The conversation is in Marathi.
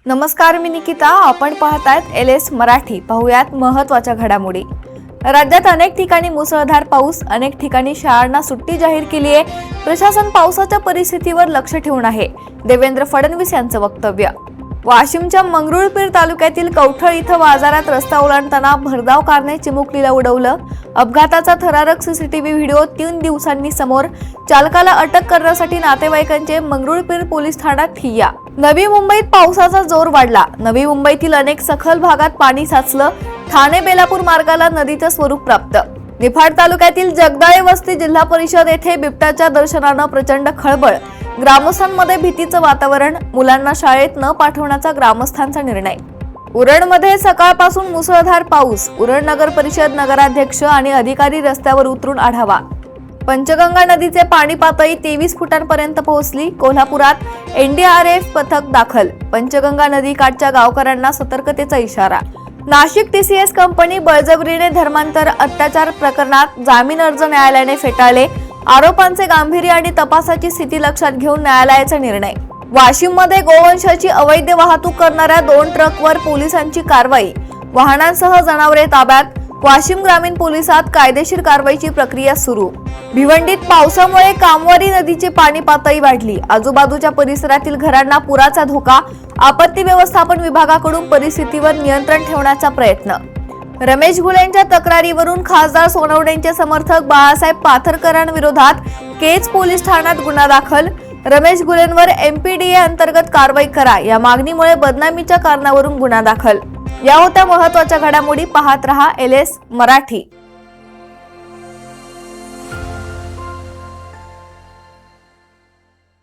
नमस्कार, मी निकिता. आपण पाहतायत LS मराठी. पाहुयात महत्त्वाच्या घडामोडी. राज्यात अनेक ठिकाणी मुसळधार पाऊस, अनेक ठिकाणी शाळांना सुट्टी जाहीर केली आहे. प्रशासन पावसाच्या परिस्थितीवर लक्ष ठेवून आहे. देवेंद्र फडणवीस यांचं वक्तव्य. वाशिमच्या मंगरुळपीर तालुक्यातील कवठळ इथं बाजारात रस्ता ओलांडताना भरधाव कारने चिमुकलीला उडवलं. अपघाताचा थरारक सीसीटीव्ही व्हिडिओ 3 दिवसांनी समोर. चालकाला अटक करण्यासाठी नातेवाईकांचे मंगरुळपीर पोलीस ठाण्यात ठिय्या. नवी मुंबईत पावसाचा जोर वाढला. नवी मुंबईतील अनेक सखल भागात पाणी साचलं. ठाणे बेलापूर मार्गाला नदीचं स्वरूप प्राप्त. निफाड तालुक्यातील जगदाळे वस्ती जिल्हा परिषद येथे बिबट्याच्या दर्शनानं प्रचंड खळबळ. ग्रामस्थांमध्ये भीतीचं वातावरण. मुलांना शाळेत न पाठवण्याचा ग्रामस्थांचा निर्णय. उरणमध्ये सकाळपासून मुसळधार पाऊस. उरण नगर परिषद नगराध्यक्ष आणि अधिकारी रस्त्यावर उतरून आढावा. पंचगंगा नदीचे पाणी पातळी 23 फुटांपर्यंत पोहोचली. कोल्हापुरात NDRF पथक दाखल. पंचगंगा नदीकाठच्या गावकऱ्यांना सतर्कतेचा इशारा. नाशिक TCS कंपनी बळजबरीने धर्मांतर अत्याचार प्रकरणात जामीन अर्ज न्यायालयाने फेटाळले. आरोपांचे गांभीर्य आणि तपासाची स्थिती लक्षात घेऊन न्यायालयाचा निर्णय. वाशिममध्ये गोवंशाची अवैध वाहतूक करणाऱ्या 2 ट्रकवर पोलिसांची कारवाई. वाहनांसह जनावरे ताब्यात. वाशिम ग्रामीण पोलिसात कायदेशीर कारवाईची प्रक्रिया सुरू. भिवंडीत पावसामुळे कामवारी नदीची पाणी पातळी वाढली. आजूबाजूच्या परिसरातील घरांना पुराचा धोका. आपत्ती व्यवस्थापन विभागाकडून परिस्थितीवर नियंत्रण ठेवण्याचा प्रयत्न. रमेश घुलेंच्या तक्रारीवरून खासदार सोनवणेंचे समर्थक बाळासाहेब पाथरकरांविरोधात केज पोलीस ठाण्यात गुन्हा दाखल. रमेश घुलेंवर MPDA अंतर्गत कारवाई करा या मागणीमुळे बदनामीच्या कारणावरून गुन्हा दाखल. या होत्या महत्त्वाच्या घडामोडी. पाहत रहा LS मराठी.